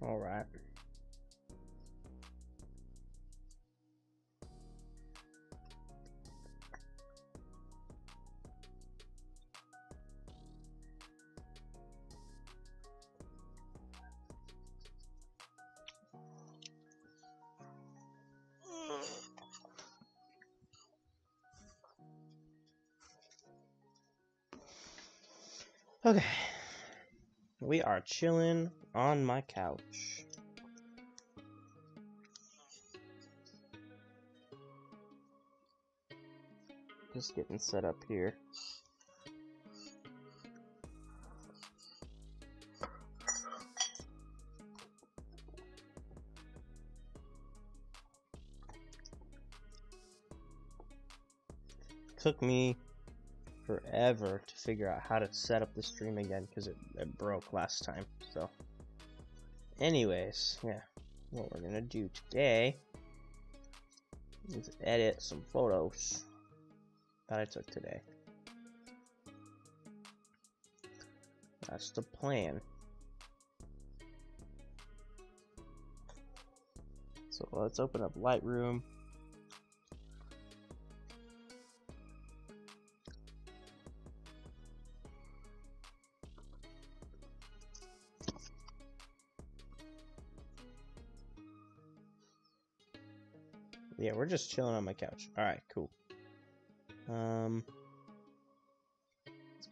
Alright. Okay. We are chilling on my couch. Just getting set up here. Took me forever to figure out how to set up the stream again because it broke last time. So, anyways, yeah, what we're gonna do today is edit some photos that I took today. That's the plan. So let's open up Lightroom. Yeah, we're just chilling on my couch. Alright, cool. Let's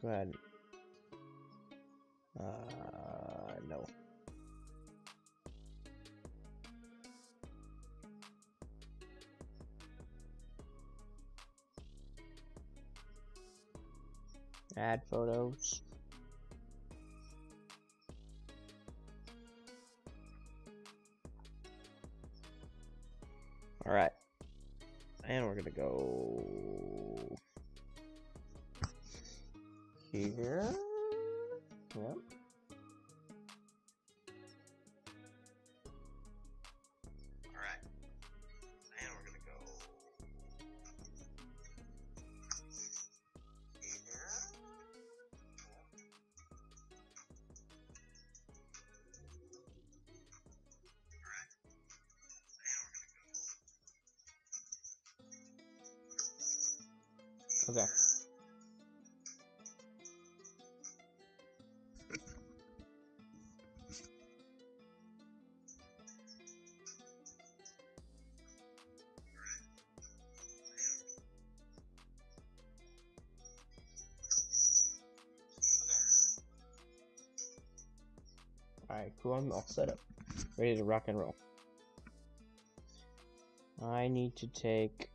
go ahead. No. Add photos. Alright. And we're gonna go here. Yep. Alright. And we're gonna go here. Alright. And we're gonna go. Okay. Alright, cool, I'm all set up. Ready to rock and roll. I need to take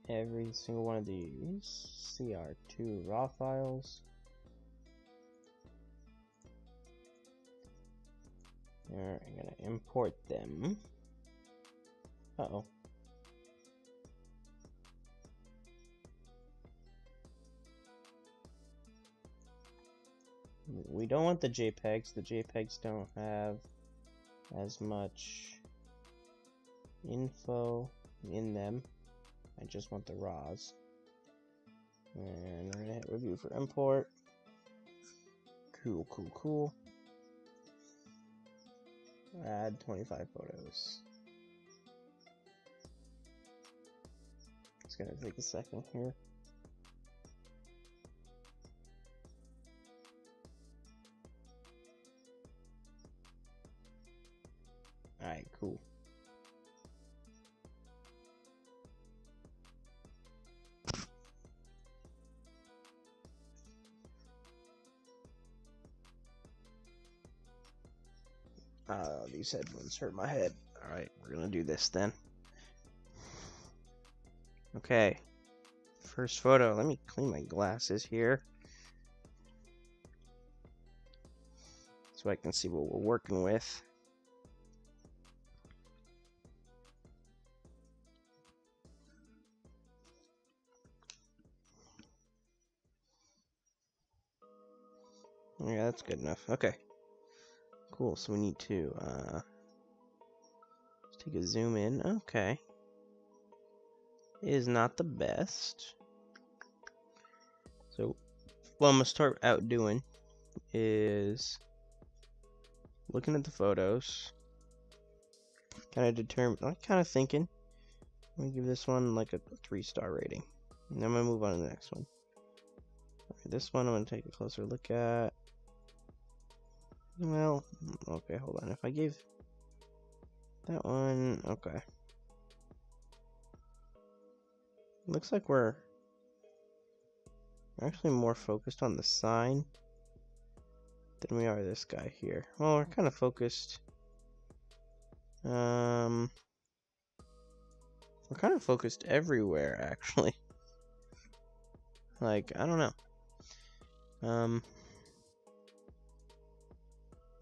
every single one of these CR2 raw files. Alright, I'm gonna import them. Uh-oh. We don't want the JPEGs. The JPEGs don't have as much info in them. I just want the RAWs. And we're gonna hit review for import. Cool, cool, cool. Add 25 photos. It's gonna take a second here. Alright, cool. These headphones hurt my head. Alright, we're gonna do this then. Okay. First photo. Let me clean my glasses here, so I can see what we're working with. Yeah, that's good enough. Okay. Cool, so we need to take a zoom in. Okay. It is not the best. So what I'm gonna start out doing is looking at the photos, kind of thinking. I'm gonna give this one like a 3-star rating. And then I'm gonna move on to the next one. Alright, this one I'm gonna take a closer look at. Well, okay, hold on. If I gave that one, okay. Looks like we're actually more focused on the sign than we are this guy here. Well, we're kind of focused. We're kind of focused everywhere, actually. Like, I don't know.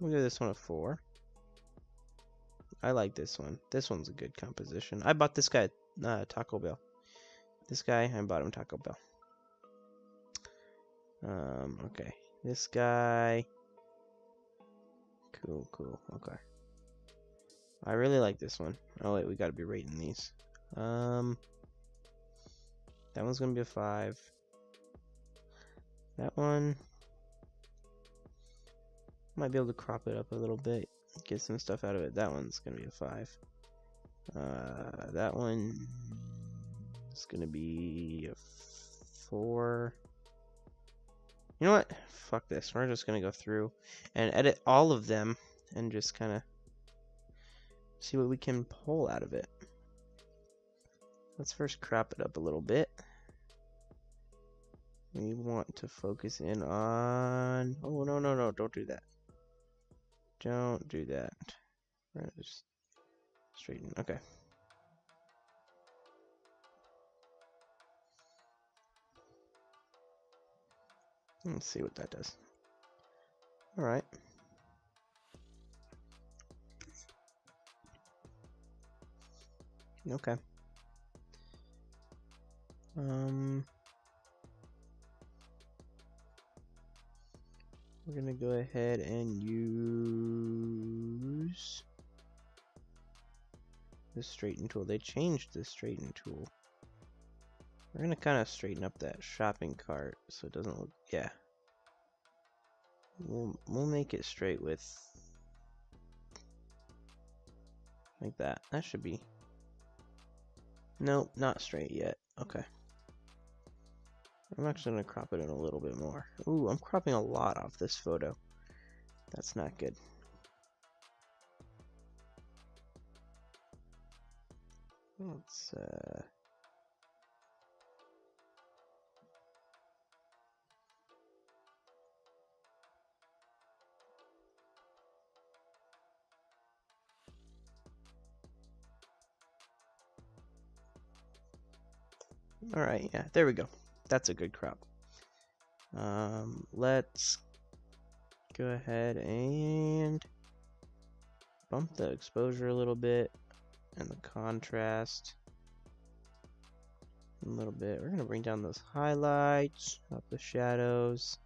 We'll give this one a 4. I like this one. This one's a good composition. I bought this guy at Taco Bell. This guy, I bought him Taco Bell. Okay. This guy. Cool, cool. Okay. I really like this one. Oh wait, we gotta be rating these. That one's gonna be a 5. That one might be able to crop it up a little bit, get some stuff out of it. That one's gonna be a 5. That one is gonna be a 4. You know what? Fuck this. We're just gonna go through and edit all of them and just kind of see what we can pull out of it. Let's first crop it up a little bit. We want to focus in on... Oh, no, no, no. Don't do that. Don't do that. We're gonna just straighten. Okay. Let's see what that does. Alright. Okay. We're gonna go ahead and use the straighten tool. They changed the straighten tool. We're gonna kind of straighten up that shopping cart so it doesn't look, yeah. We'll make it straight with like that. That should be. Nope, not straight yet. Okay. I'm actually gonna crop it in a little bit more. Ooh, I'm cropping a lot off this photo. That's not good. Let's Alright, yeah, there we go. That's a good crop. Let's go ahead and bump the exposure a little bit and the contrast a little bit. We're gonna bring down those highlights, up the shadows,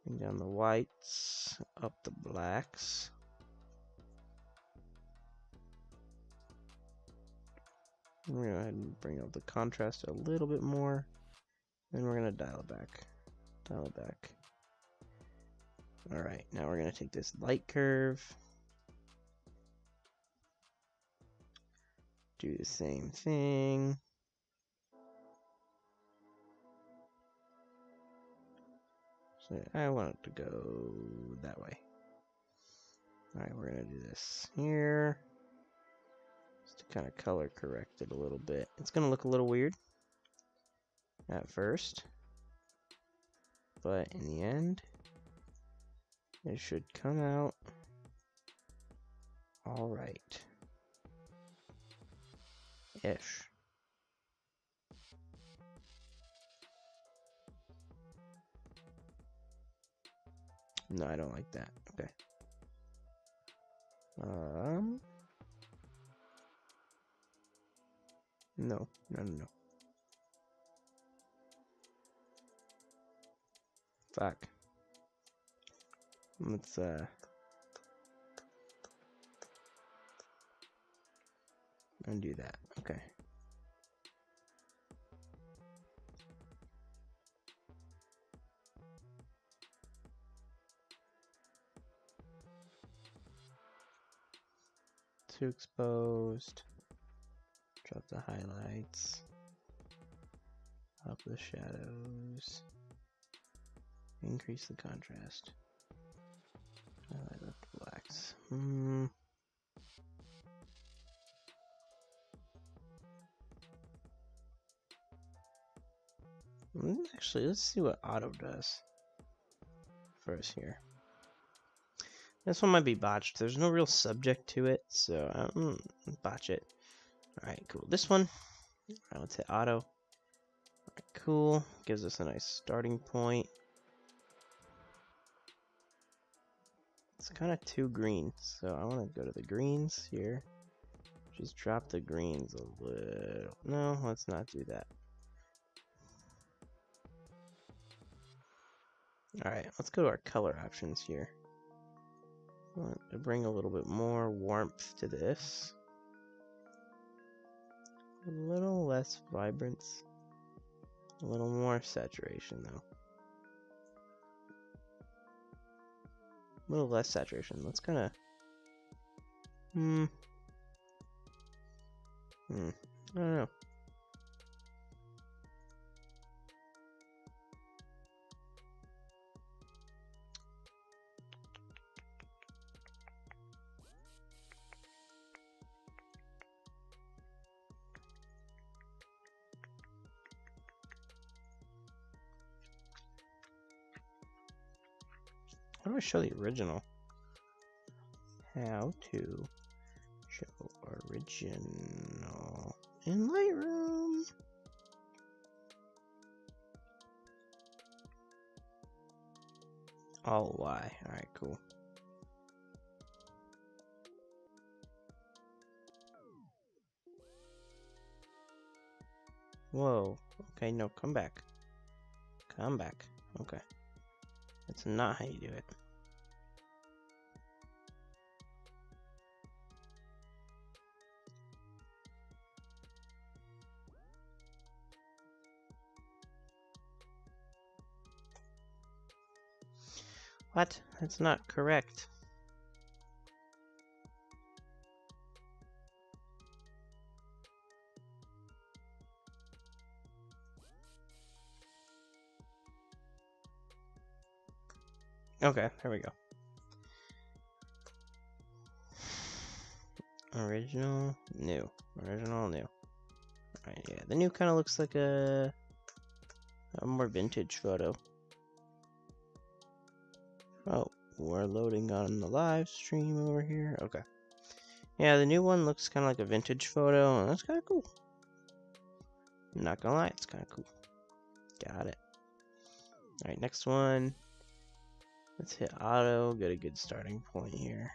bring down the whites, up the blacks. We're gonna go ahead and bring up the contrast a little bit more. Then we're gonna dial it back. Dial it back. Alright, now we're gonna take this light curve. Do the same thing. So I want it to go that way. Alright, we're gonna do this here. Just to kind of color correct it a little bit. It's gonna look a little weird at first, but in the end, it should come out alright. Ish. No, I don't like that. Okay. No. Fuck. Let's undo that. Okay. too exposed. Drop the highlights. Up the shadows. Increase the contrast. Highlight up the blacks. Actually, let's see what auto does for us here. This one might be botched. There's no real subject to it, so I don't botch it. Alright, cool. This one, alright, let's hit auto. Alright, cool. Gives us a nice starting point. It's kind of too green, so I want to go to the greens here. Just drop the greens a little. No, let's not do that. Alright, let's go to our color options here. I want to bring a little bit more warmth to this. A little less vibrance. A little more saturation though. A little less saturation. Let's kind of... I don't know. How do I show the original? How to show original in Lightroom. All Y. Alright, cool. Whoa. Okay, no, come back. Come back. Okay. That's not how you do it. What? That's not correct. Okay, there we go. Original, new. Original, new. Alright, yeah. The new kind of looks like a more vintage photo. Oh, we're loading on the live stream over here. Okay. Yeah, the new one looks kind of like a vintage photo, and that's kind of cool. I'm not gonna lie, it's kind of cool. Got it. Alright, next one. Let's hit auto, get a good starting point here.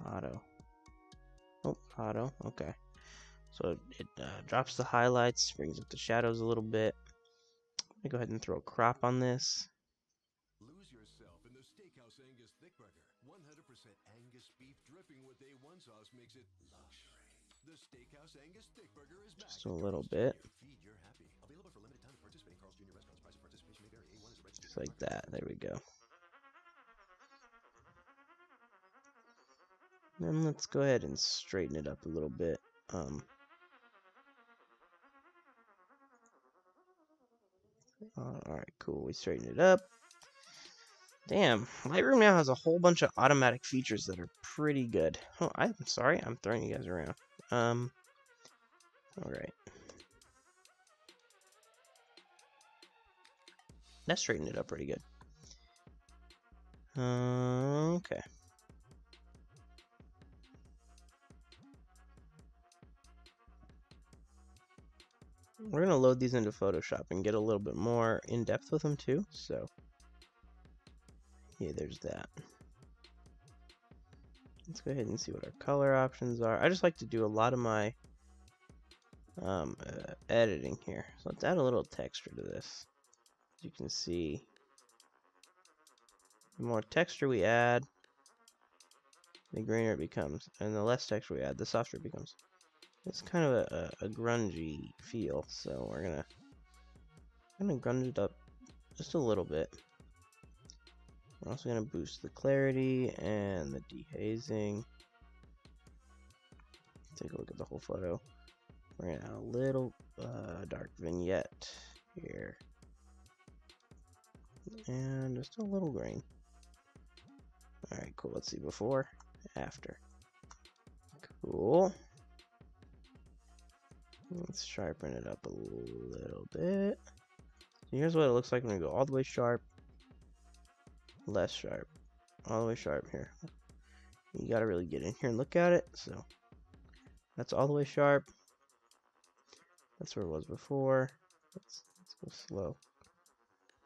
Auto. Oh, auto, okay. So it drops the highlights, brings up the shadows a little bit. Let me go ahead and throw a crop on this. Lose yourself in the Steakhouse Angus Thick Burger. 100% Angus beef dripping with A1 sauce makes it luxury. The Steakhouse Angus Thick Burger is back. Just a little bit. Feed your happy. Available for limited time at participating Carl's Jr. restaurants. Price of participation may vary. A1 is a registered Just like that. There we go. Then let's go ahead and straighten it up a little bit. Alright, cool. We straighten it up. Damn, Lightroom now has a whole bunch of automatic features that are pretty good. Oh, I'm sorry, I'm throwing you guys around. Alright. That straightened it up pretty good. Okay. We're going to load these into Photoshop and get a little bit more in-depth with them too, so yeah, there's that. Let's go ahead and see what our color options are. I just like to do a lot of my editing here. So let's add a little texture to this. As you can see, the more texture we add, the greener it becomes, and the less texture we add, the softer it becomes. It's kind of a grungy feel, so we're gonna grunge it up just a little bit. We're also going to boost the clarity and the dehazing. Take a look at the whole photo. We're going to add a little dark vignette here. And just a little grain. Alright, cool. Let's see before, after. Cool. Let's sharpen it up a little bit. So here's what it looks like when we go all the way sharp, less sharp, all the way sharp here. You gotta really get in here and look at it. So that's all the way sharp. That's where it was before. Let's go slow.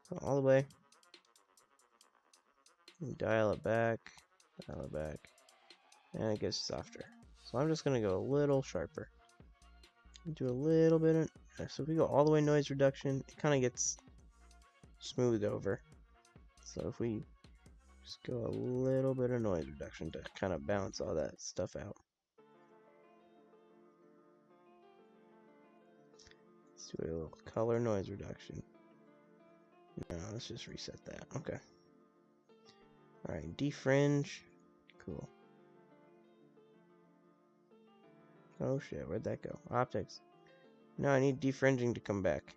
Go all the way. Dial it back, and it gets softer. So I'm just gonna go a little sharper. Do a little bit of, so if we go all the way noise reduction, it kind of gets smoothed over. So if we just go a little bit of noise reduction to kind of balance all that stuff out. Let's do a little color noise reduction. No, let's just reset that. Okay. Alright, defringe. Cool. Oh shit, where'd that go? Optics. No, I need defringing to come back.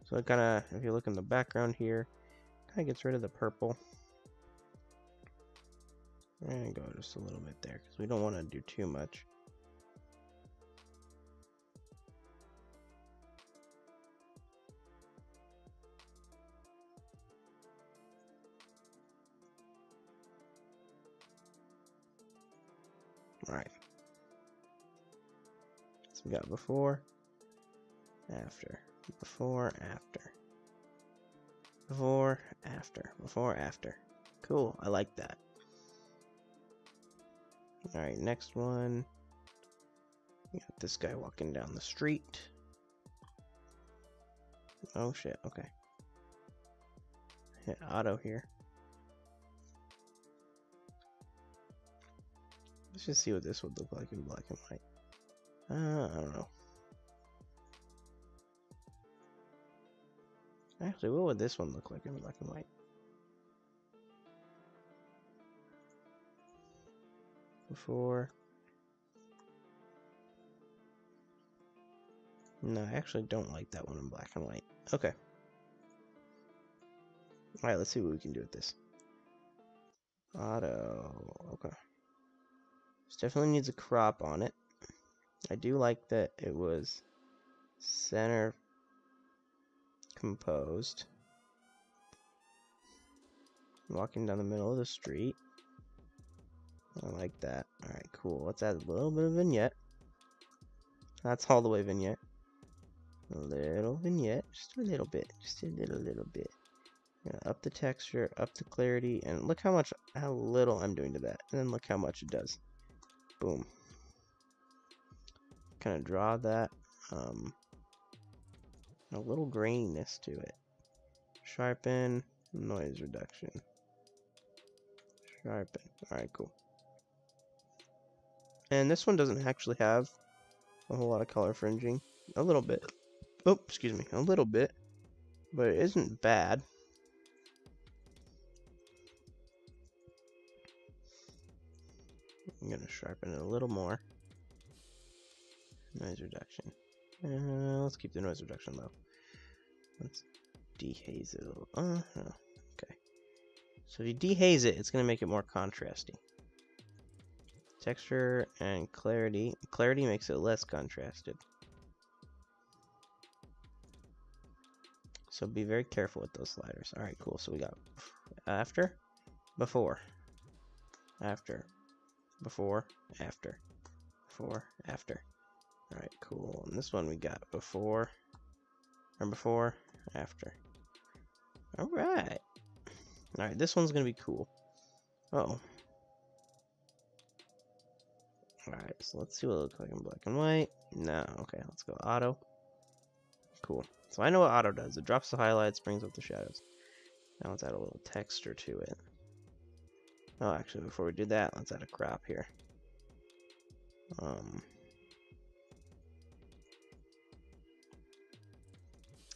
So it kind of, if you look in the background here, kind of gets rid of the purple. We're going to go just a little bit there because we don't want to do too much. Alright. So we got before, after, before, after, before, after, before, after. Cool, I like that. Alright, next one. We got this guy walking down the street. Oh shit, okay. Hit auto here. Let's just see what this would look like in black and white. I don't know. Actually, what would this one look like in black and white? Before. No, I actually don't like that one in black and white. Okay. Alright, let's see what we can do with this. Auto. Okay. This definitely needs a crop on it. I do like that it was center composed. Walking down the middle of the street. I like that. Alright, cool. Let's add a little bit of vignette. That's all the way vignette. A little vignette. Just a little bit. Just a little bit. Up the texture, up the clarity, and look how little I'm doing to that. And then look how much it does. Boom. Kind of draw that a little graininess to it. Sharpen, noise reduction. Sharpen. Alright, cool. And this one doesn't actually have a whole lot of color fringing. A little bit. Oh, excuse me. A little bit. But it isn't bad. I'm going to sharpen it a little more. Noise reduction. Let's keep the noise reduction low. Let's dehaze it a little. No. Okay. So if you dehaze it, it's going to make it more contrasty. Texture and clarity. Clarity makes it less contrasted. So be very careful with those sliders. Alright, cool. So we got after, before, after, before, after, before, after. Alright, cool. And this one we got before, after. Alright. Alright, this one's gonna be cool. Uh-oh. Alright, so let's see what it looks like in black and white. No, okay, let's go auto. Cool. So I know what auto does. It drops the highlights, brings up the shadows. Now let's add a little texture to it. Oh, actually, before we do that, let's add a crop here. I'm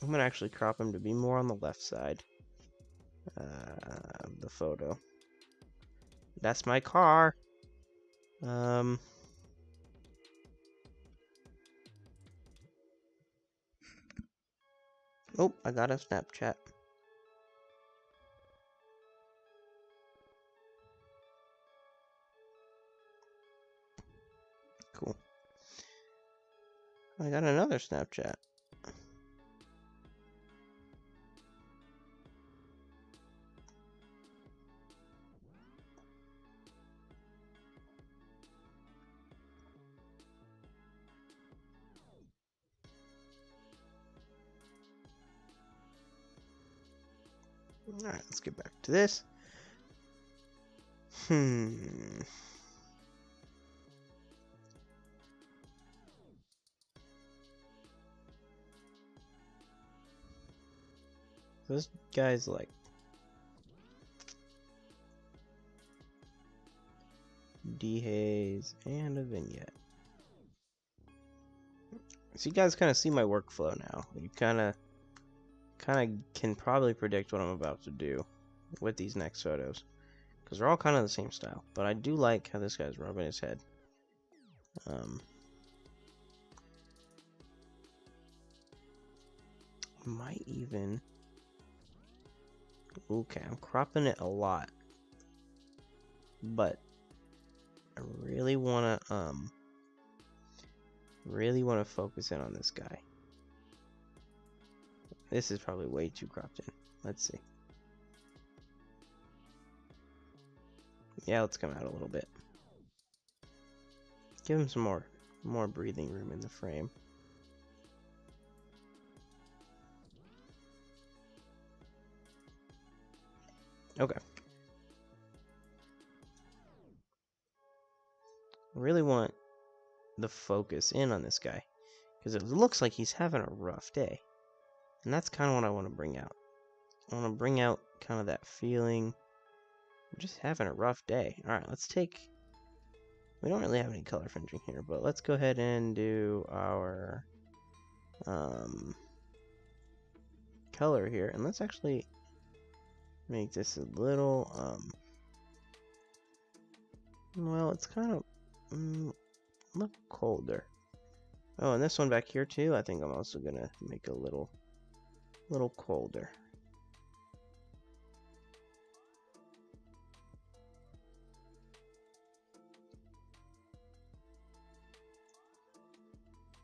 going to actually crop him to be more on the left side of the photo. That's my car. Oh, I got a Snapchat. Cool. I got another Snapchat. Alright, let's get back to this. This guy's like dehaze and a vignette. So you guys kind of see my workflow now. You kind of can probably predict what I'm about to do with these next photos, because they're all kind of the same style. But I do like how this guy's rubbing his head. Might even. Okay, I'm cropping it a lot, but I really wanna focus in on this guy. This is probably way too cropped in. Let's see. Yeah, let's come out a little bit. Give him some more breathing room in the frame. Okay. I really want the focus in on this guy, because it looks like he's having a rough day. And that's kind of what I want to bring out. I want to bring out kind of that feeling. I'm just having a rough day. Alright, let's take... We don't really have any color finishing here, but let's go ahead and do our color here. And let's actually make this a little... well, it's kind of... a little colder. Oh, and this one back here too, I think I'm also going to make a little colder.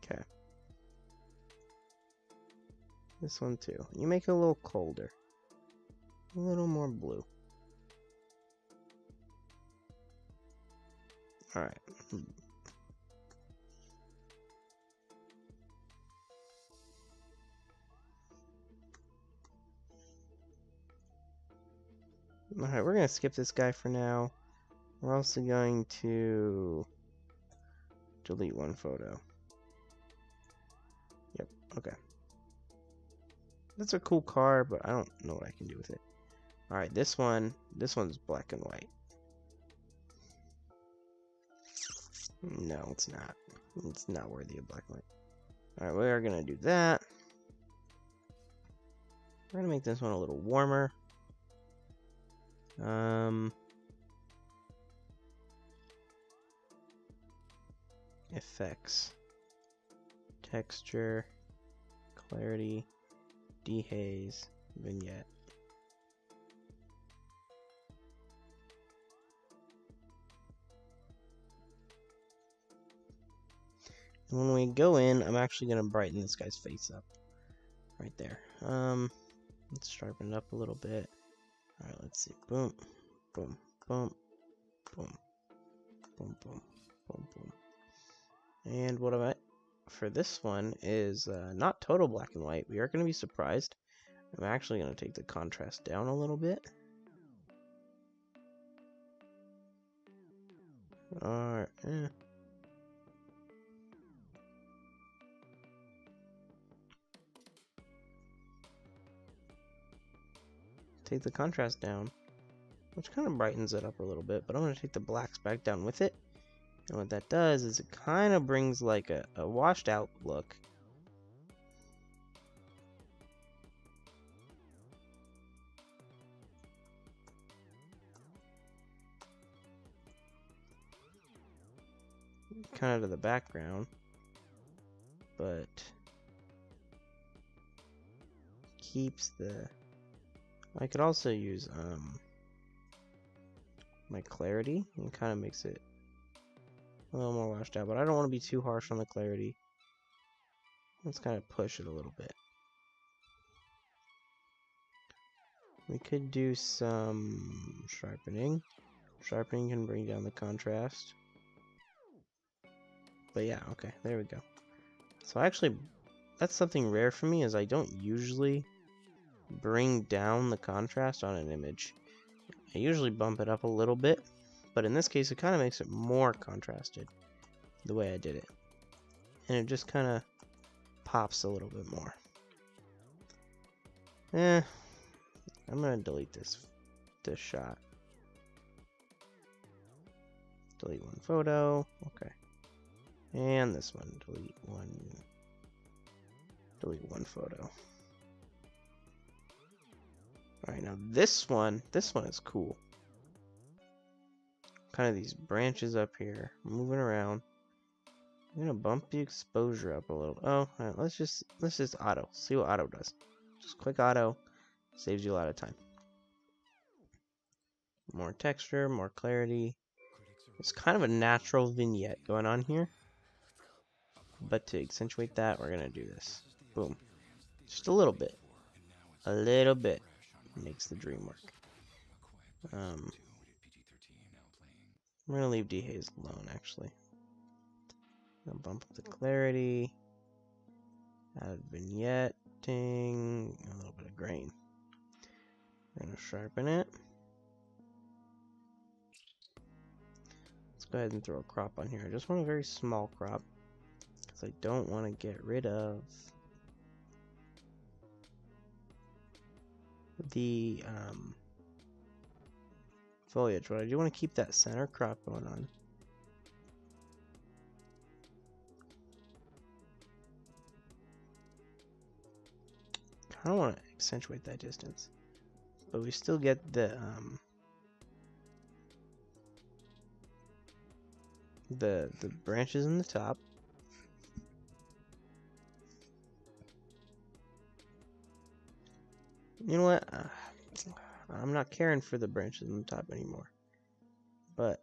Okay. This one too. You make it a little colder. A little more blue. Alright. Alright, we're going to skip this guy for now. We're also going to delete one photo. Yep, okay. That's a cool car, but I don't know what I can do with it. Alright, this one's black and white. No, it's not. It's not worthy of black and white. Alright, we are going to do that. We're going to make this one a little warmer. Effects, texture, clarity, dehaze, vignette. And when we go in, I'm actually going to brighten this guy's face up right there. Let's sharpen it up a little bit. Alright, let's see. Boom, boom, boom, boom, boom, boom, boom, boom. And what am I for this one is not total black and white. We are going to be surprised. I'm actually going to take the contrast down a little bit. take the contrast down, which kind of brightens it up a little bit, but I'm going to take the blacks back down with it. And what that does is it kind of brings like a washed out look. Kind of to the background, but keeps the... I could also use my clarity and kind of makes it a little more washed out, but I don't want to be too harsh on the clarity. Let's kind of push it a little bit. We could do some sharpening. Sharpening can bring down the contrast. But yeah, okay, there we go. So actually, that's something rare for me, is I don't usually bring down the contrast on an image. I usually bump it up a little bit, but in this case it kind of makes it more contrasted the way I did it. And it just kind of pops a little bit more. I'm gonna delete this shot. Delete one photo, okay. And this one, delete one photo. Alright, now this one is cool. Kind of these branches up here, moving around. I'm gonna bump the exposure up a little. Oh, alright, let's just auto. See what auto does. Just click auto, saves you a lot of time. More texture, more clarity. It's kind of a natural vignette going on here. But to accentuate that, we're gonna do this. Boom. Just a little bit. A little bit makes the dream work. I'm gonna leave dehaze alone, actually. I'm gonna bump up the clarity. Add vignetting. A little bit of grain. I'm gonna sharpen it. Let's go ahead and throw a crop on here. I just want a very small crop, because I don't want to get rid of the foliage, but I do want to keep that center crop going on. I don't want to accentuate that distance, but we still get the branches in the top. You know what? I'm not caring for the branches in the top anymore, but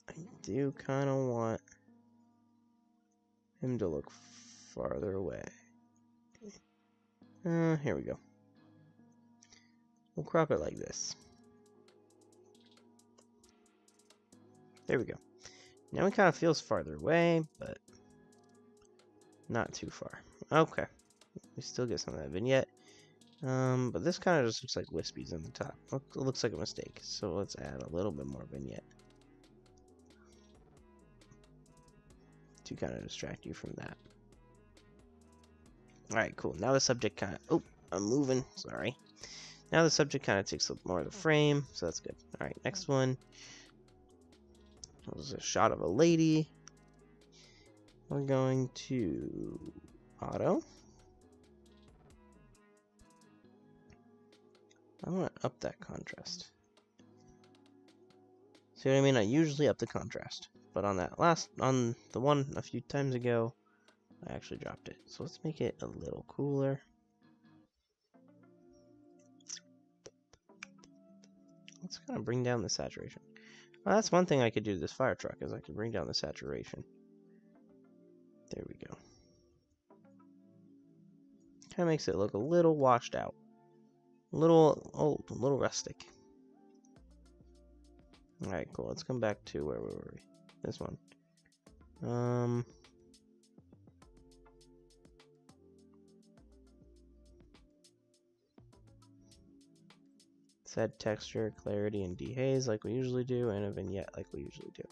I do kind of want him to look farther away. Here we go. We'll crop it like this. There we go. Now it kind of feels farther away, but not too far. Okay. We still get some of that vignette. But this kind of just looks like wispies in the top. It looks like a mistake. So let's add a little bit more vignette to kind of distract you from that. Alright, cool. Now the subject kind of... Oh, I'm moving. Sorry. Now the subject kind of takes a more of the frame, so that's good. Alright, next one. This is a shot of a lady. We're going to auto. I want to up that contrast. See what I mean? I usually up the contrast, but on that on the one a few times ago, I actually dropped it. So let's make it a little cooler. Let's kind of bring down the saturation. Well, that's one thing I could do to this fire truck, is I could bring down the saturation. There we go. Kind of makes it look a little washed out. A little old, a little rustic. Alright, cool. Let's come back to where were we? This one. Let's add texture, clarity, and dehaze like we usually do, and a vignette like we usually do.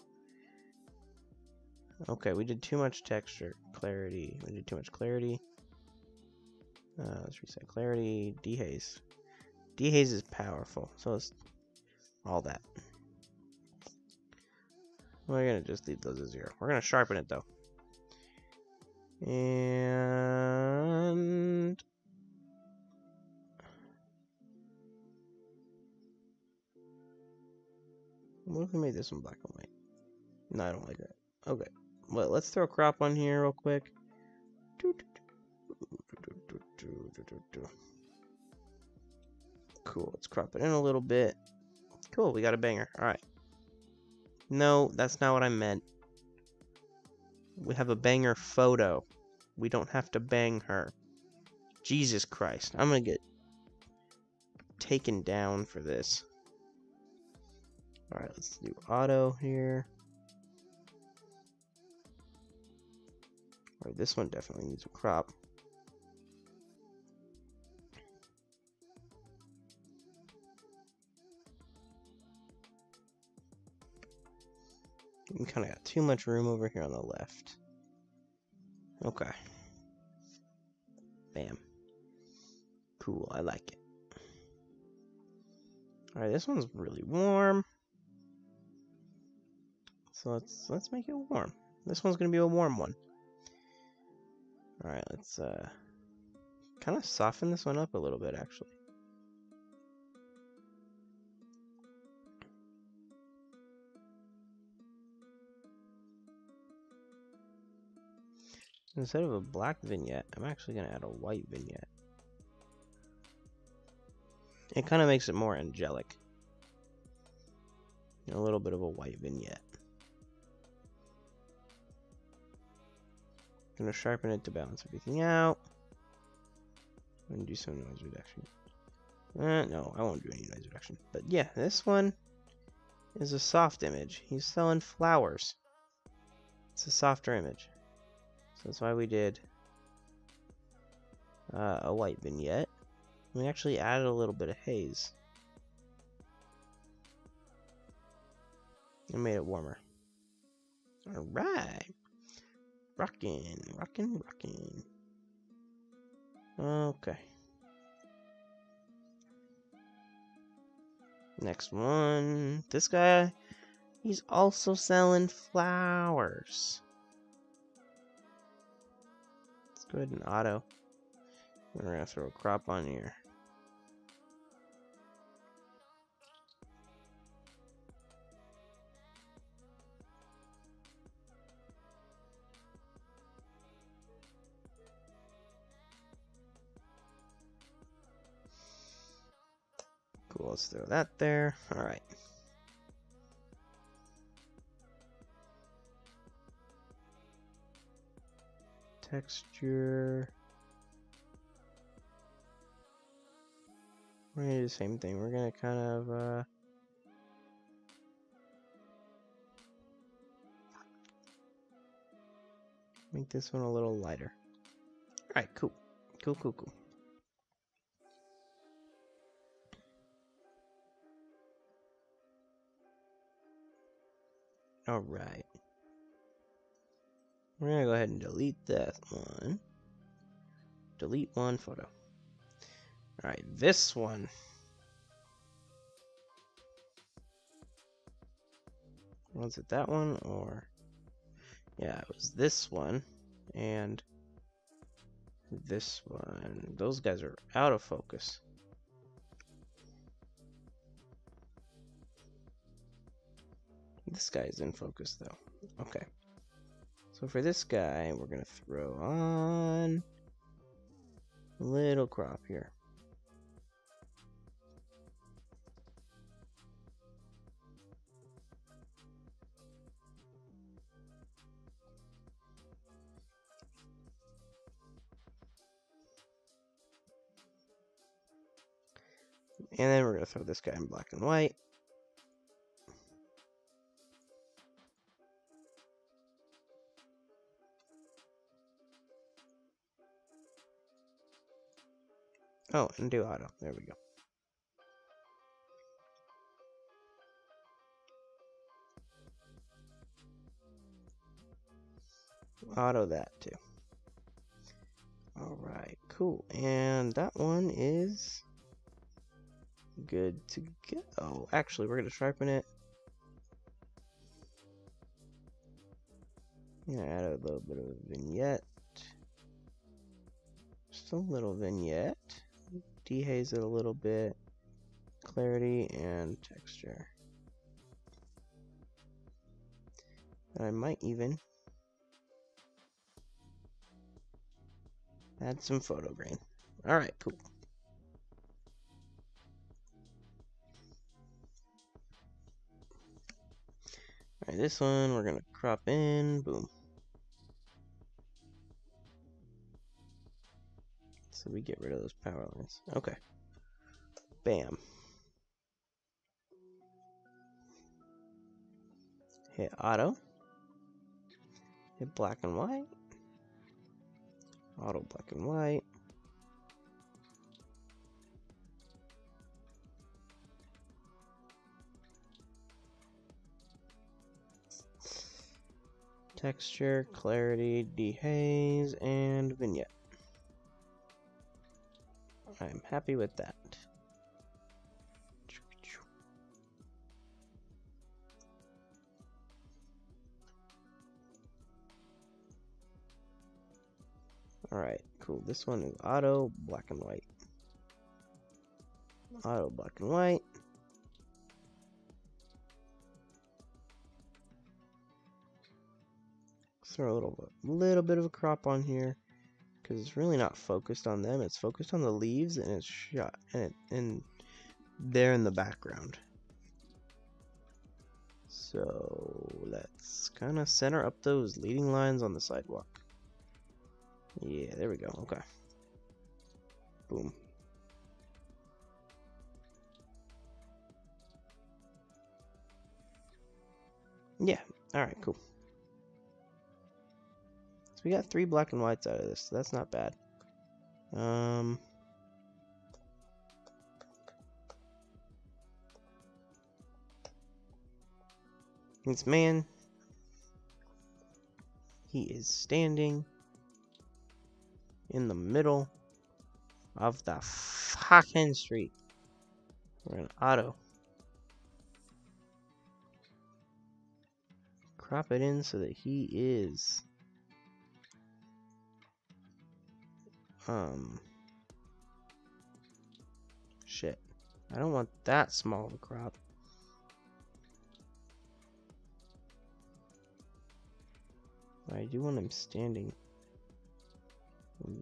Okay, we did too much texture, clarity. We did too much clarity. Let's reset clarity, dehaze. Dehaze is powerful, so it's all that. We're gonna just leave those as 0. We're gonna sharpen it though. And what if we made this one black and white? No, I don't like that. Okay. Well, let's throw a crop on here real quick. Cool. Let's crop it in a little bit. Cool. We got a banger. All right. No, that's not what I meant. We have a banger photo. We don't have to bang her. Jesus Christ. I'm going to get taken down for this. Alright, let's do auto here. Alright, this one definitely needs a crop. We kind of got too much room over here on the left. Okay. Bam. Cool, I like it. Alright, this one's really warm. So let's make it warm. This one's gonna be a warm one. Alright, let's kind of soften this one up a little bit actually. Instead of a black vignette, I'm actually gonna add a white vignette. It kind of makes it more angelic. A little bit of a white vignette. Gonna sharpen it to balance everything out. I'm gonna do some noise reduction. No, I won't do any noise reduction. But yeah, this one is a soft image. He's selling flowers. It's a softer image. So that's why we did a white vignette. We actually added a little bit of haze. And made it warmer. Alright. Rockin', rockin', rockin'. Okay. Next one. This guy, he's also selling flowers. Let's go ahead and auto. We're gonna throw a crop on here. Cool, let's throw that there. Alright. Texture. We're gonna do the same thing. We're gonna kind of make this one a little lighter. Alright, cool. Cool, cool, cool. Alright. We're gonna go ahead and delete that one. Delete one photo. Alright, this one. Was it that one or? Yeah, it was this one and this one. Those guys are out of focus. This guy is in focus though. Okay. So for this guy, we're gonna throw on a little crop here. And then we're gonna throw this guy in black and white. Oh, and do auto. There we go. Auto that too. Alright, cool. And that one is good to go. Actually, we're gonna sharpen it. I'm gonna add a little bit of a vignette. Just a little vignette. Dehaze it a little bit. Clarity and texture. And I might even add some photo grain. Alright, cool. Alright, this one we're gonna crop in. Boom. So we get rid of those power lines. Okay. Bam. Hit auto. Hit black and white. Auto black and white. Texture, clarity, dehaze, and vignette. I'm happy with that. Alright, cool. This one is auto, black and white. Auto, black and white. Throw a little bit of a crop on here because it's really not focused on them. It's focused on the leaves and it's shot and they're in the background. So let's kind of center up those leading lines on the sidewalk. Yeah, there we go. Okay. Boom. Yeah. All right, cool. So we got 3 black and whites out of this. So that's not bad. This man, he is standing in the middle of the fucking street. We're gonna auto crop it in so that he is shit. I don't want that small of a crop. I do want him standing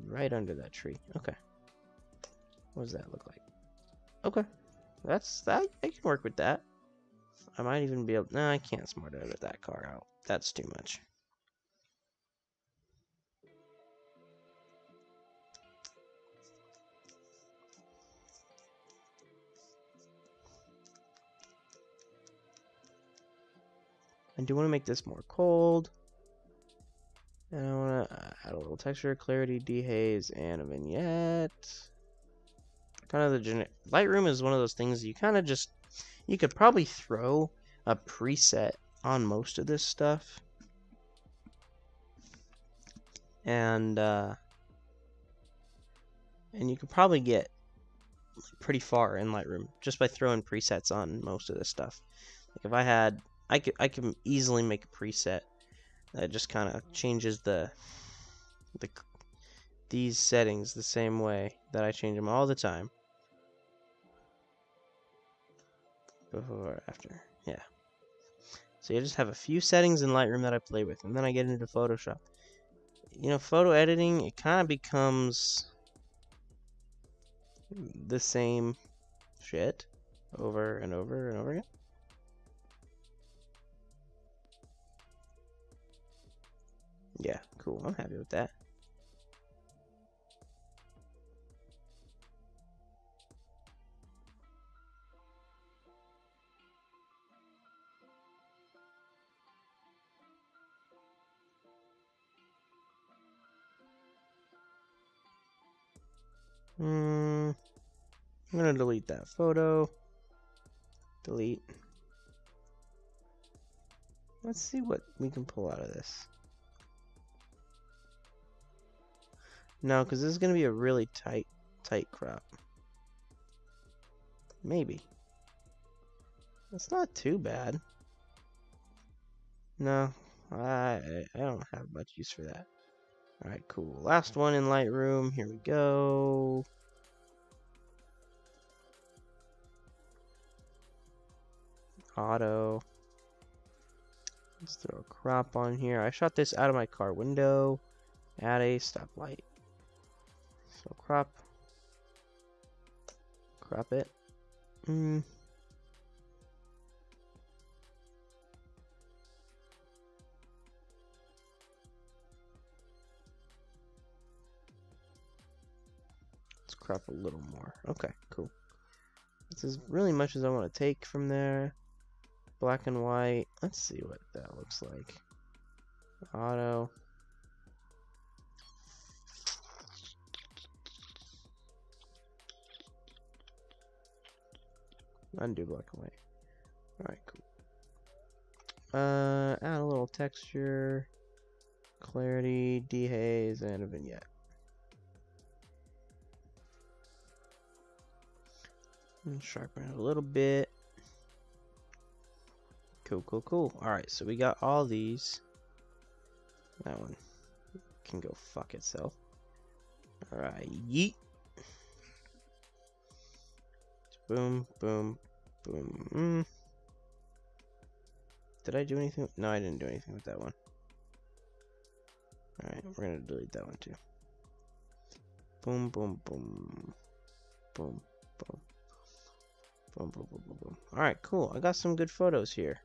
right under that tree. Okay. What does that look like? Okay. That's that. I can work with that. I might even be able. No, I can't smart edit that car out. That's too much. I do want to make this more cold. And I want to add a little texture, clarity, dehaze, and a vignette. Kind of the Lightroom is one of those things you kind of just, you could probably throw a preset on most of this stuff. And you could probably get pretty far in Lightroom just by throwing presets on most of this stuff. Like if I had, I could easily make a preset that just kind of changes these settings the same way that I change them all the time. Before or after, yeah. So you just have a few settings in Lightroom that I play with, and then I get into Photoshop. You know, photo editing, it kind of becomes the same shit over and over and over again. Yeah, cool. I'm happy with that. I'm gonna delete that photo. Delete. Let's see what we can pull out of this. No, because this is gonna be a really tight crop. Maybe. It's not too bad. No, I don't have much use for that. Alright, cool. Last one in Lightroom. Here we go. Auto. Let's throw a crop on here. I shot this out of my car window at a stoplight. So crop. Crop it. Let's crop a little more. Okay, cool. This is really much as I want to take from there. Black and white. Let's see what that looks like. Auto. Undo black and white. Alright, cool. Add a little texture, clarity, dehaze, and a vignette. And sharpen it a little bit. Cool, cool, cool. Alright, so we got all these. That one can go fuck itself. Alright, yeet. Boom, boom, boom. Did I do anything? No, I didn't do anything with that one. Alright, we're gonna delete that one too. Boom, boom, boom. Boom, boom. Boom, boom, boom, boom, boom. Alright, cool. I got some good photos here.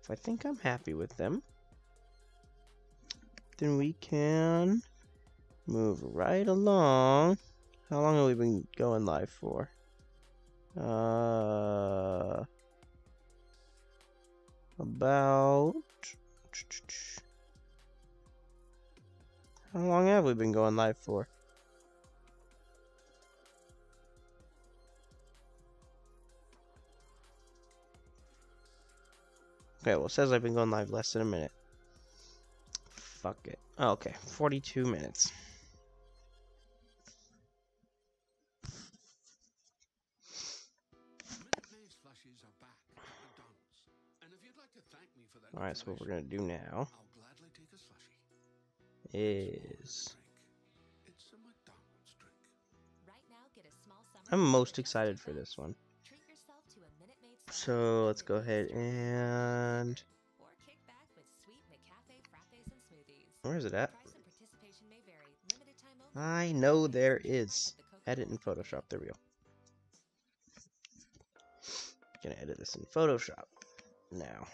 If I think I'm happy with them, then we can move right along. How long have we been going live for? About... How long have we been going live for? Okay, well, it says I've been going live less than a minute. Fuck it. Oh, okay, 42 minutes. Alright, so what we're gonna do now is... I'm most excited for this one. So let's go ahead and... Where is it at? I know there is. Edit in Photoshop. There we go. Gonna edit this in Photoshop now.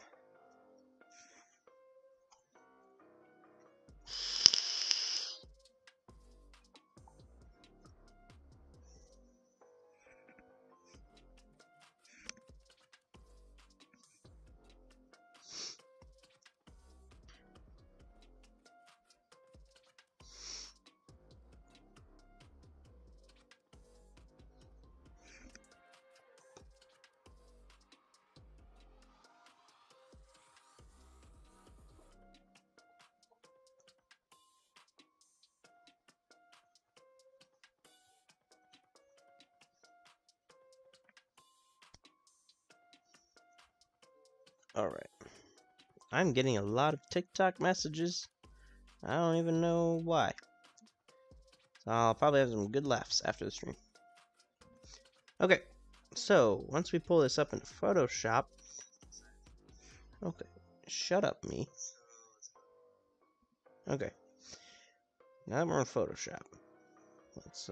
Alright. I'm getting a lot of TikTok messages. I don't even know why. I'll probably have some good laughs after the stream. Okay. So, once we pull this up into Photoshop... Okay. Shut up, me. Okay. Now that we're in Photoshop, let's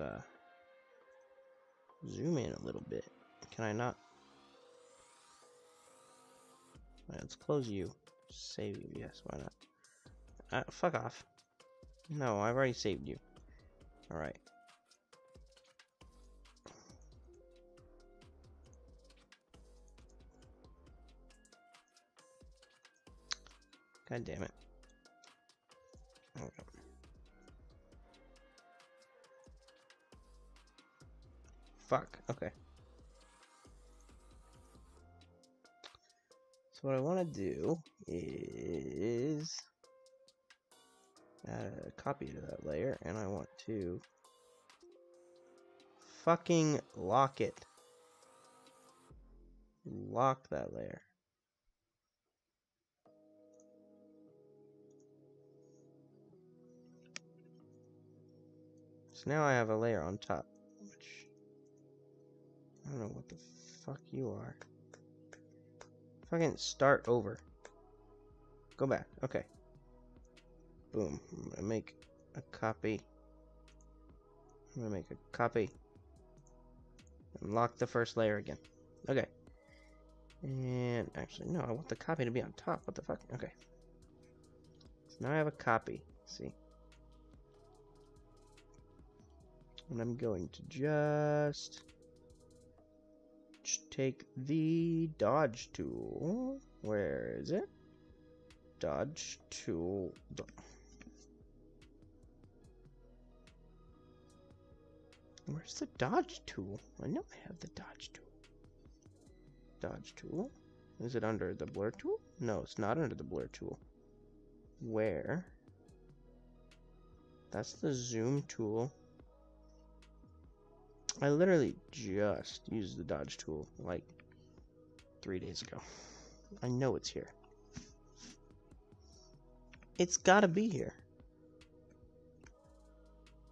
zoom in a little bit. Can I not? Right, let's close you. Save you, yes, why not? Fuck off. No, I've already saved you. Alright. God damn it. Okay. Fuck, okay. So what I want to do is add a copy to that layer, and I want to fucking lock it. Lock that layer. So now I have a layer on top, which I don't know what the fuck you are. Fucking start over. Go back. Okay. Boom. I'm gonna make a copy. I'm gonna make a copy. And lock the first layer again. Okay. And actually, no, I want the copy to be on top. What the fuck? Okay. So now I have a copy. See? And I'm going to just take the dodge tool. Where is it? Dodge tool. Where's the dodge tool? I know I have the dodge tool. Dodge tool? Is it under the blur tool? No, it's not under the blur tool. Where? That's the zoom tool. I literally just used the dodge tool like 3 days ago. I know it's here. It's gotta be here.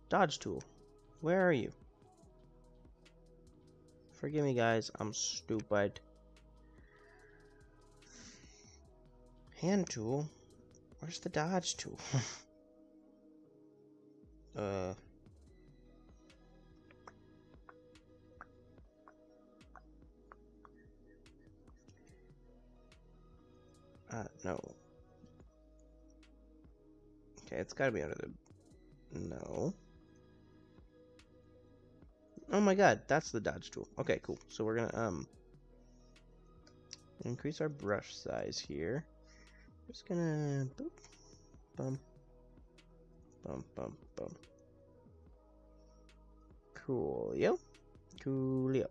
Dodge tool. Where are you? Forgive me, guys. I'm stupid. Hand tool? Where's the dodge tool? No. Okay, it's gotta be under the... No. Oh my god, that's the dodge tool. Okay, cool. So we're gonna, increase our brush size here. Just gonna... Boop. Bum. Bum, bum, bum. Coolio. Coolio.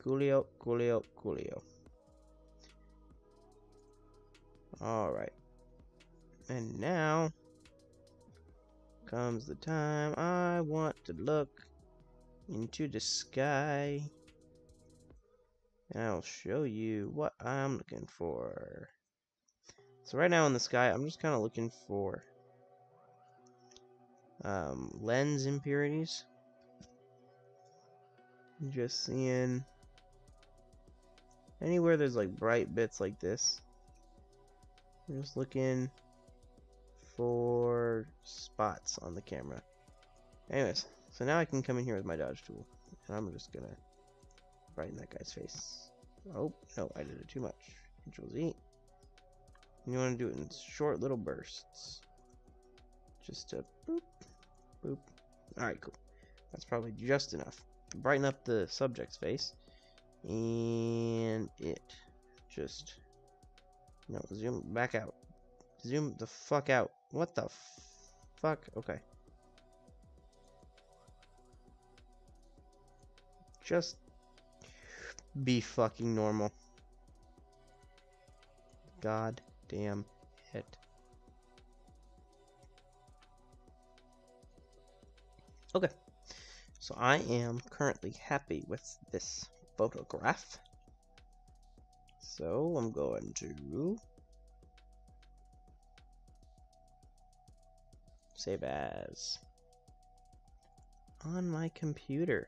Coolio, coolio, coolio. Alright. And now comes the time I want to look into the sky. And I'll show you what I'm looking for. So right now in the sky, I'm just kind of looking for lens impurities. Just seeing anywhere there's like bright bits like this. I'm just looking for spots on the camera. Anyways, so now I can come in here with my dodge tool, and I'm just gonna brighten that guy's face. Oh no, I did it too much. Control Z. You want to do it in short little bursts. Just a boop, boop. Alright, cool. That's probably just enough to brighten up the subject's face. And it just... No, zoom back out. Zoom the fuck out. What the fuck? Okay. Just be fucking normal. God damn it. Okay. So I am currently happy with this photograph. So I'm going to save as on my computer.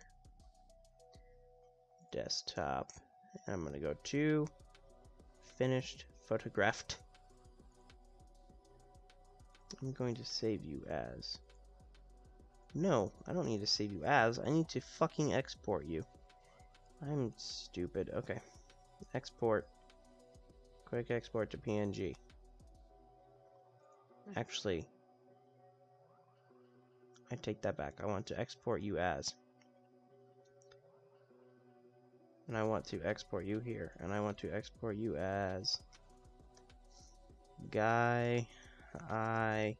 Desktop. I'm going to go to finished photographed. I'm going to save you as. No, I don't need to save you as. I need to fucking export you. I'm stupid. Okay. Export. Quick export to PNG. Actually, I take that back. I want to export you as. And I want to export you here. And I want to export you as guy I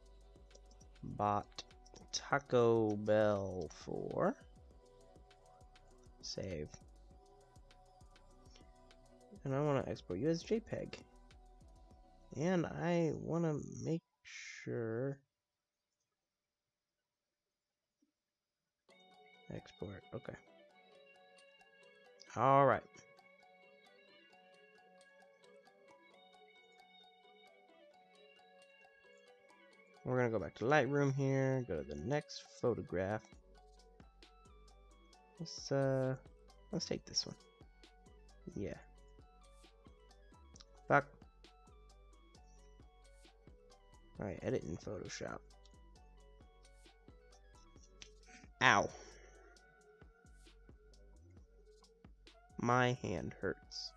bought Taco Bell for. Save. And I want to export you as JPEG. And I want to make sure Export. Okay. All right. We're gonna go back to Lightroom here. Go to the next photograph. Let's take this one. Yeah. Fuck. Alright, edit in Photoshop. Ow. My hand hurts.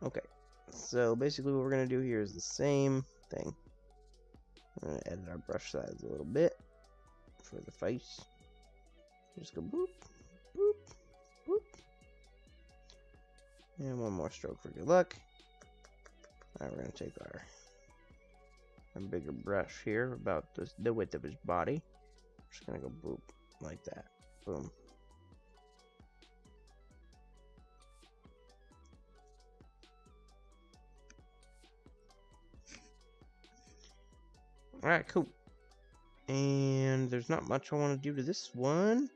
Okay. So basically what we're gonna do here is the same thing. We're gonna edit our brush size a little bit for the face. Just go boop, boop, boop. And one more stroke for good luck. Alright, we're gonna take our bigger brush here, about the width of his body. Just gonna go boop like that. Boom. Alright, cool. And there's not much I want to do to this one.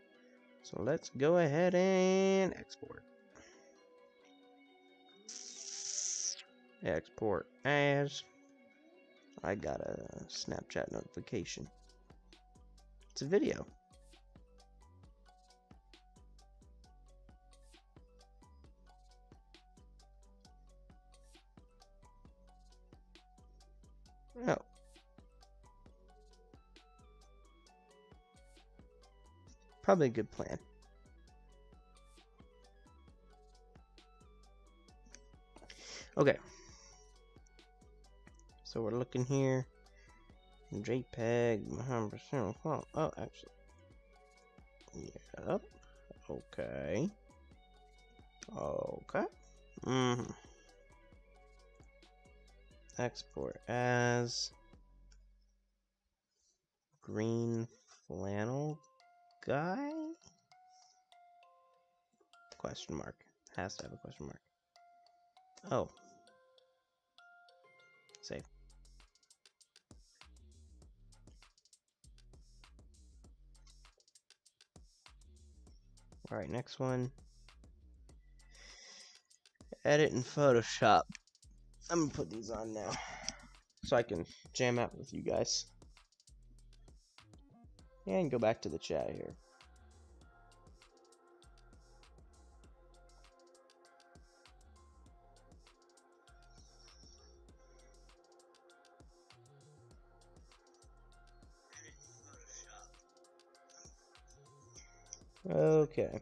So let's go ahead and export. Export as. I got a Snapchat notification. It's a video. Oh. Probably a good plan. Okay. So we're looking here. JPEG 100%. Oh, actually. Yep. Okay. Okay. Export as green flannel guy? Question mark. Has to have a question mark. Oh. Save. Alright, next one. Edit in Photoshop. I'm gonna put these on now so I can jam out with you guys. And go back to the chat here. Okay.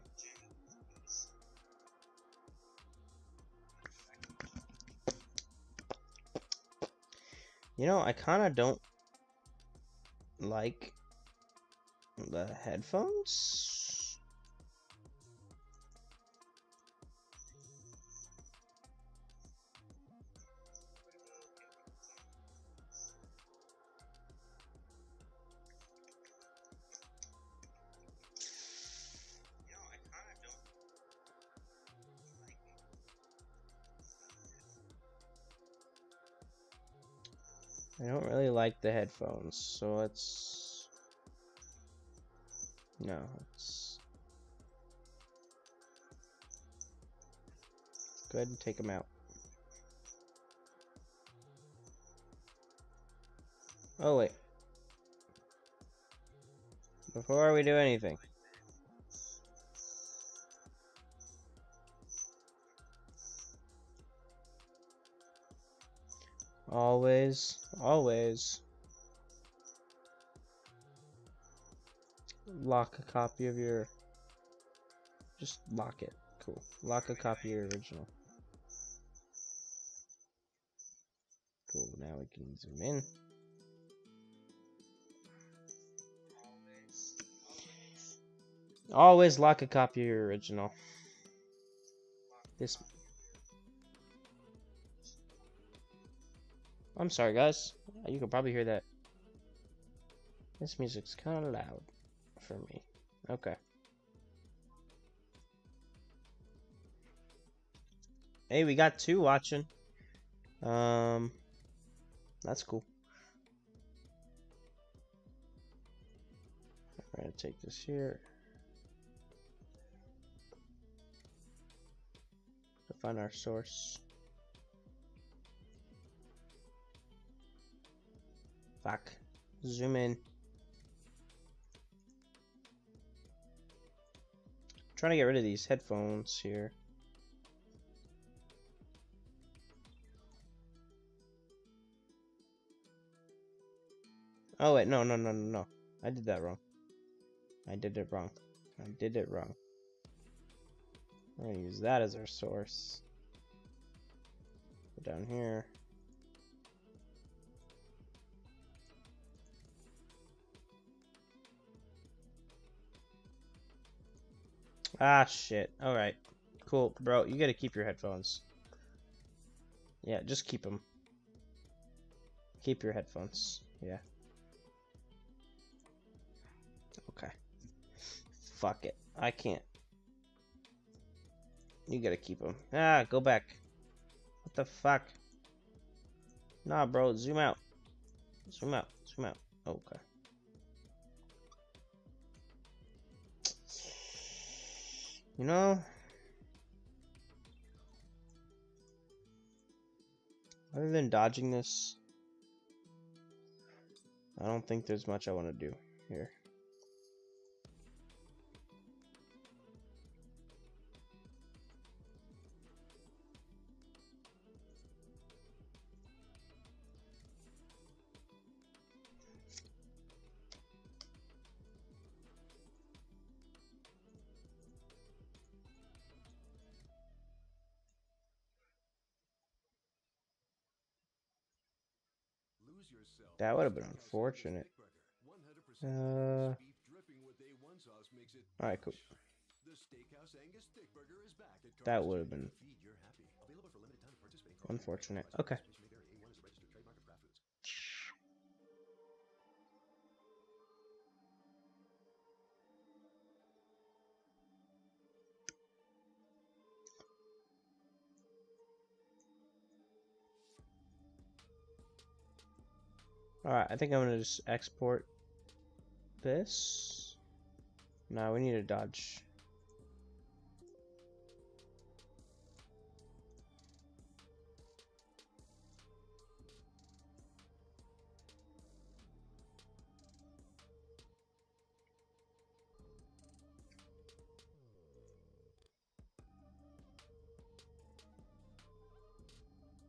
You know, I kind of don't like the headphones. I don't really like the headphones, so let's... No, let's go ahead and take them out. Oh, wait. Before we do anything. Always lock a copy of your... Just lock it. Cool. Lock a copy of your original. Cool, now we can zoom in. Always lock a copy of your original. This... I'm sorry, guys. You can probably hear that. This music's kind of loud for me. Okay. Hey, we got 2 watching. That's cool. I'm gonna take this here. find our source. Fuck. Zoom in. Trying to get rid of these headphones here. Oh wait, no. I did that wrong. I did it wrong. I'm gonna use that as our source. Go down here. Ah, shit. Alright. Cool. Bro, you gotta keep your headphones. Yeah, just keep them. Keep your headphones. Yeah. Okay. Fuck it. I can't. You gotta keep them. Ah, go back. What the fuck? Nah, bro. Zoom out. Zoom out. Zoom out. Okay. You know, other than dodging this, I don't think there's much I want to do here. That would have been unfortunate. Alright, cool. That would have been unfortunate. Okay. Alright, I think I'm gonna just export this. No, we need to dodge.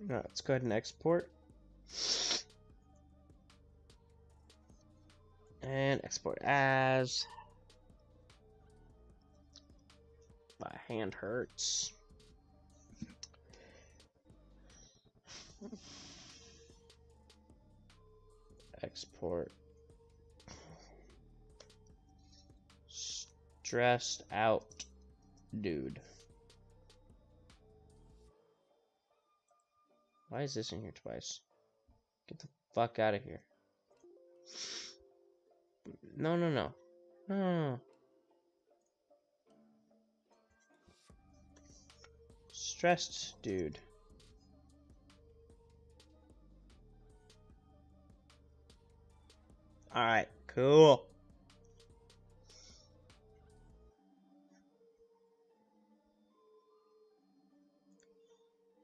Alright, let's go ahead and export. And export as. My hand hurts. Export. Stressed out, dude. Why is this in here twice? Get the fuck out of here. No. Stressed, dude. Alright, cool.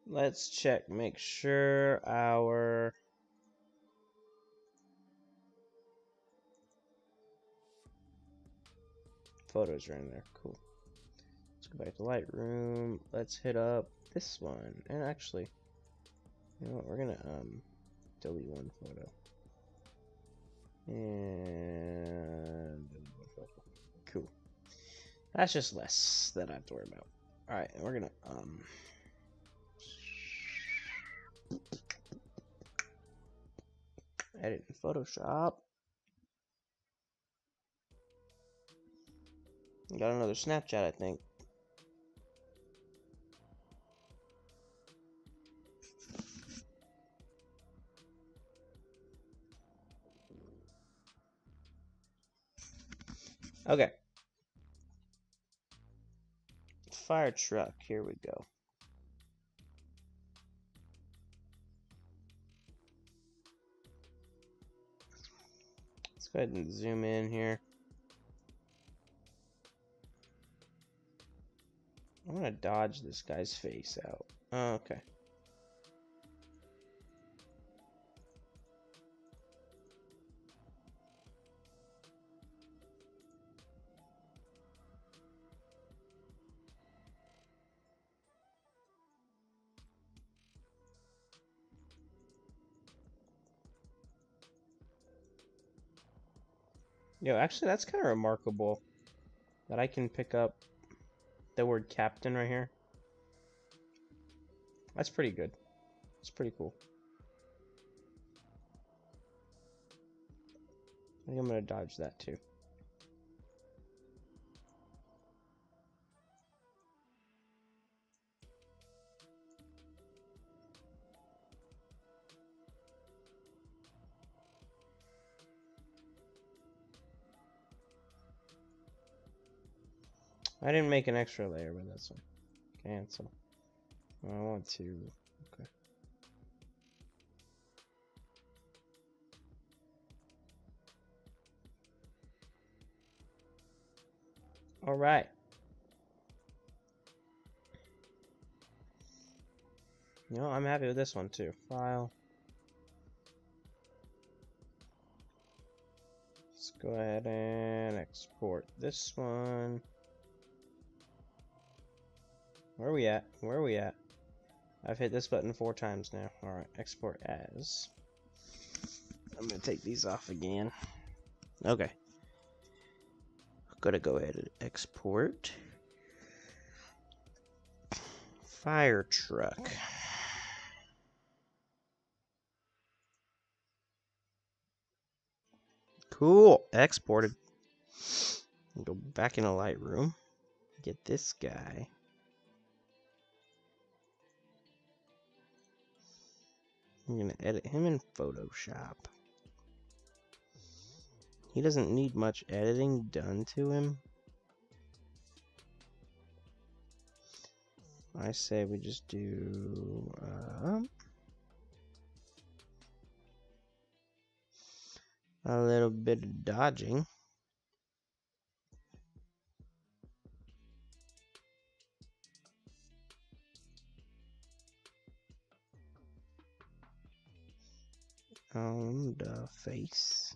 Let's check, make sure our photos are in there. Cool. Let's go back to Lightroom. Let's hit up this one. And actually, you know what? We're gonna delete one photo. And cool. That's just less that I have to worry about. Alright, and we're gonna edit in Photoshop. Got another Snapchat, I think. Okay. Fire truck, here we go. Let's go ahead and zoom in here. I want to dodge this guy's face out. Oh, okay. Yo, actually, that's kind of remarkable that I can pick up the word captain right here. That's pretty good. It's pretty cool. I think I'm gonna dodge that too. I didn't make an extra layer, but that's fine. Cancel. I want to. Okay. All right. You know, I'm happy with this one too. File. Let's go ahead and export this one. Where are we at? Where are we at? I've hit this button 4 times now. Alright, export as. I'm gonna take these off again. Okay. Gotta go ahead and export. Fire truck. Cool. Exported. Go back into Lightroom. Get this guy. I'm gonna edit him in Photoshop. He doesn't need much editing done to him. I say we just do a little bit of dodging. On the face.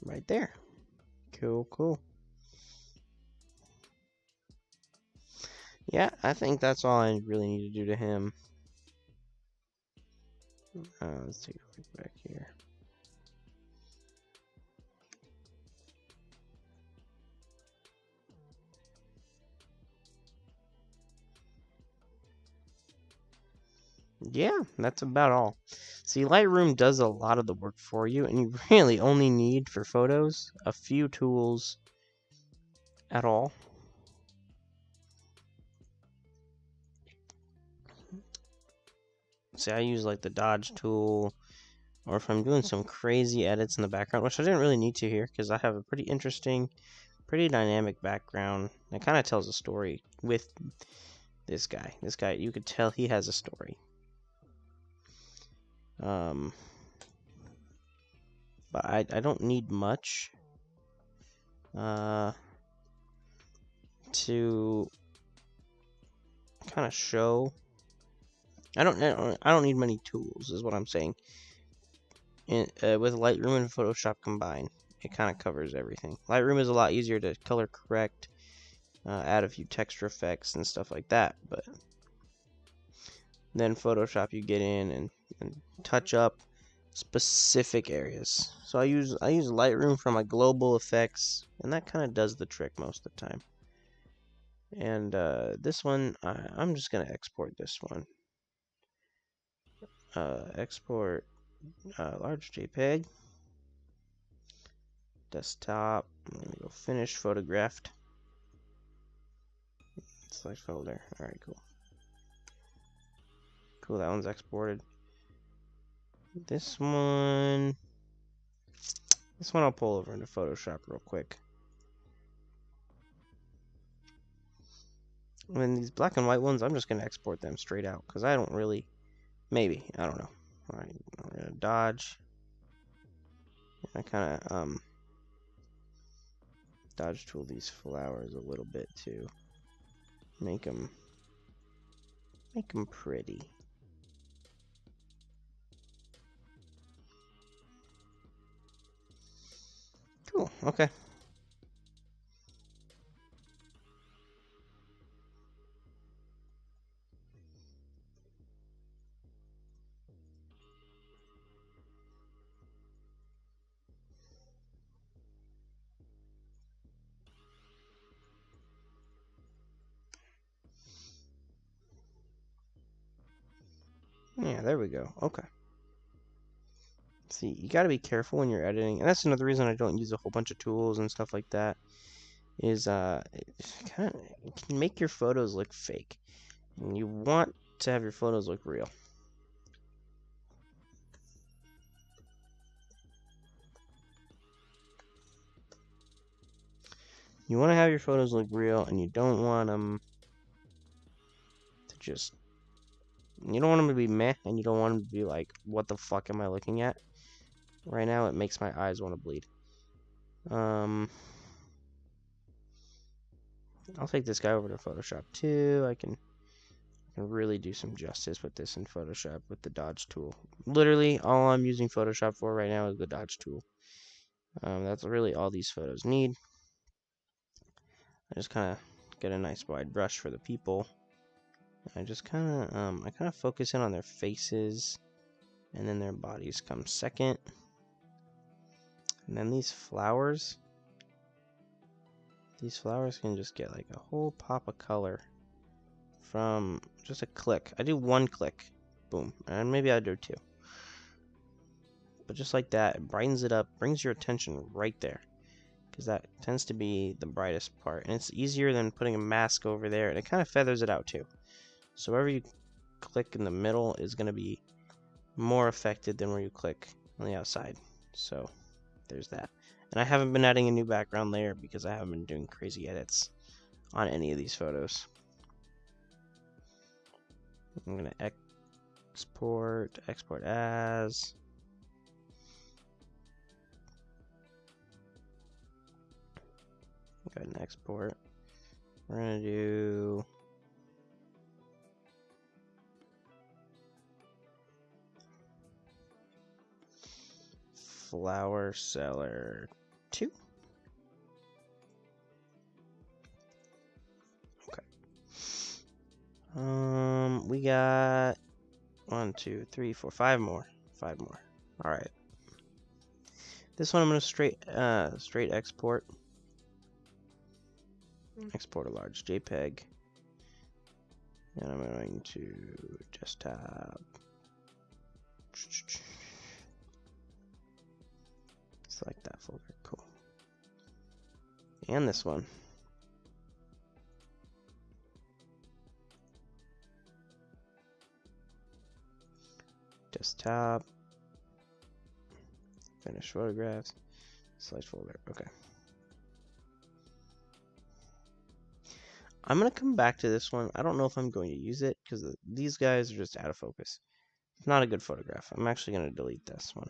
Right there. Cool, cool. Yeah, I think that's all I really need to do to him. Let's take a look back here. Yeah, that's about all. See, Lightroom does a lot of the work for you, and you really only need for photos a few tools at all. See, I use like the dodge tool, or if I'm doing some crazy edits in the background, which I didn't really need to here because I have a pretty interesting, pretty dynamic background that kind of tells a story with this guy. This guy, you could tell he has a story. But I don't need much to kind of show. I don't need many tools, is what I'm saying. With Lightroom and Photoshop combined, it kind of covers everything. Lightroom is a lot easier to color correct, add a few texture effects and stuff like that, but then Photoshop you get in and touch up specific areas. So I use Lightroom for my global effects, and that kind of does the trick most of the time. And this one, I'm just gonna export this one. Export large JPEG. Desktop. I'm gonna go finish photographed. Select folder. Alright, cool. Cool, that one's exported. This one I'll pull over into Photoshop real quick. And these black and white ones, I'm just gonna export them straight out because I don't really, maybe, I don't know. Alright, I'm gonna dodge. I kind of dodge tool these flowers a little bit too. make them pretty. Cool. Okay. Yeah, there we go. Okay. See, you got to be careful when you're editing, and that's another reason I don't use a whole bunch of tools and stuff like that. Is it can make your photos look fake, and you want to have your photos look real. You want to have your photos look real, and you don't want them to just. You don't want them to be meh, and you don't want them to be like, what the fuck am I looking at? Right now, it makes my eyes want to bleed. I'll take this guy over to Photoshop too. I can really do some justice with this in Photoshop with the dodge tool. Literally, all I'm using Photoshop for right now is the dodge tool. That's really all these photos need. I just kind of get a nice wide brush for the people. I just kind of focus in on their faces, and then their bodies come second. And then these flowers can just get like a whole pop of color from just a click. I do one click, boom, and maybe I do two. But just like that, it brightens it up, brings your attention right there, because that tends to be the brightest part, and it's easier than putting a mask over there, and it kind of feathers it out too. So wherever you click in the middle is going to be more affected than where you click on the outside. So there's that. And I haven't been adding a new background layer because I haven't been doing crazy edits on any of these photos. I'm going to export as. Go ahead and export. We're going to do Flower Seller 2. Okay. We got 1, 2, 3, 4, 5 more. 5 more. All right. This one I'm going to straight export. Export a large JPEG. And I'm going to desktop. Select that folder. Cool. And this one. Desktop. Finish photographs. Select folder. Okay. I'm going to come back to this one. I don't know if I'm going to use it because these guys are just out of focus. It's not a good photograph. I'm actually going to delete this one.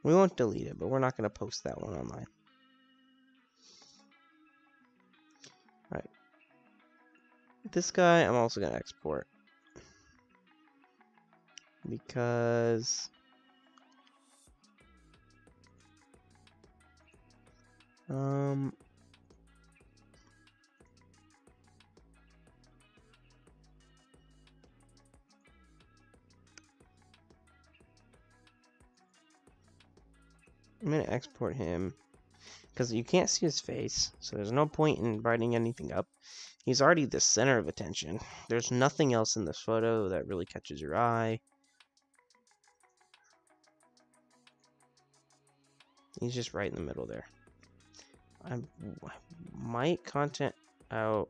We won't delete it, but we're not going to post that one online. Alright. This guy I'm also going to export. Because I'm going to export him because you can't see his face, so there's no point in brightening anything up. He's already the center of attention. There's nothing else in this photo that really catches your eye. He's just right in the middle there. I might content out.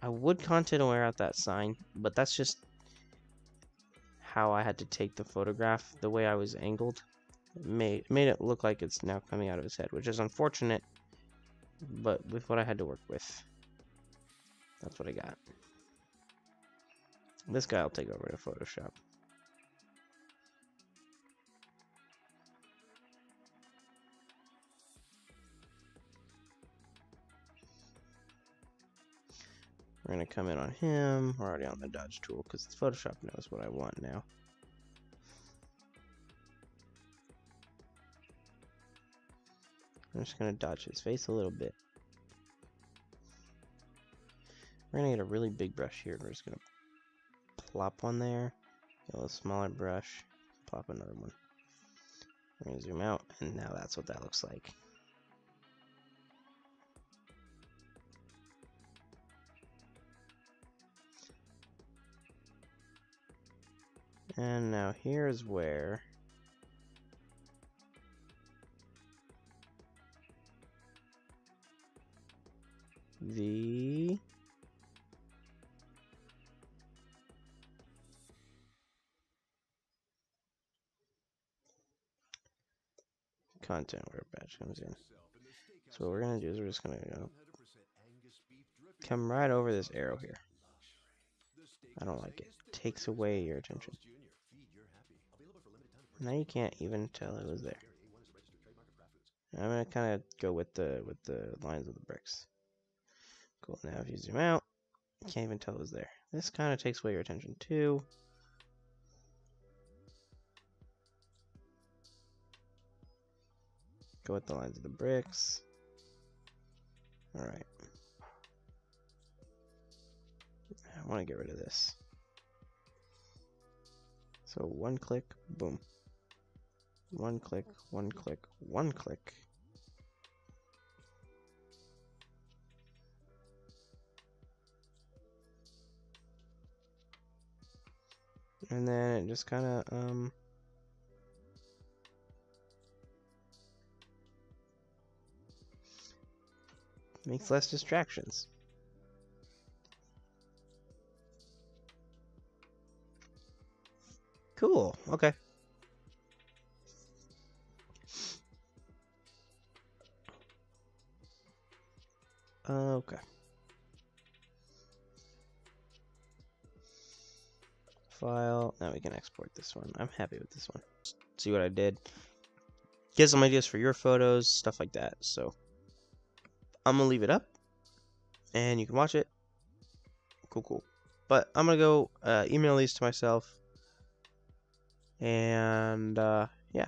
I would content aware out that sign, but that's just how I had to take the photograph. The way I was angled made it look like it's now coming out of his head, which is unfortunate, but with what I had to work with, that's what I got. This guy I'll take over to Photoshop. We're gonna come in on him. We're already on the dodge tool because Photoshop knows what I want now. I'm just gonna dodge his face a little bit. We're gonna get a really big brush here. We're just gonna plop one there. Get a little smaller brush. Plop another one. We're gonna zoom out, and now that's what that looks like. And now here's where the content where badge comes in. So what we're gonna do is we're just gonna come right over this arrow here. I don't like it. It takes away your attention. Now you can't even tell it was there. I'm gonna kind of go with the lines of the bricks. Cool. Now if you zoom out, you can't even tell it was there. This kind of takes away your attention too. Go with the lines of the bricks. All right. I want to get rid of this. So one click, boom. One click, one click, one click. And then it just kind of, makes less distractions. Cool, okay. Okay. File. Now we can export this one. I'm happy with this one. See what I did. Get some ideas for your photos, stuff like that. So I'm gonna leave it up, and you can watch it. Cool. But I'm gonna go email these to myself, and yeah.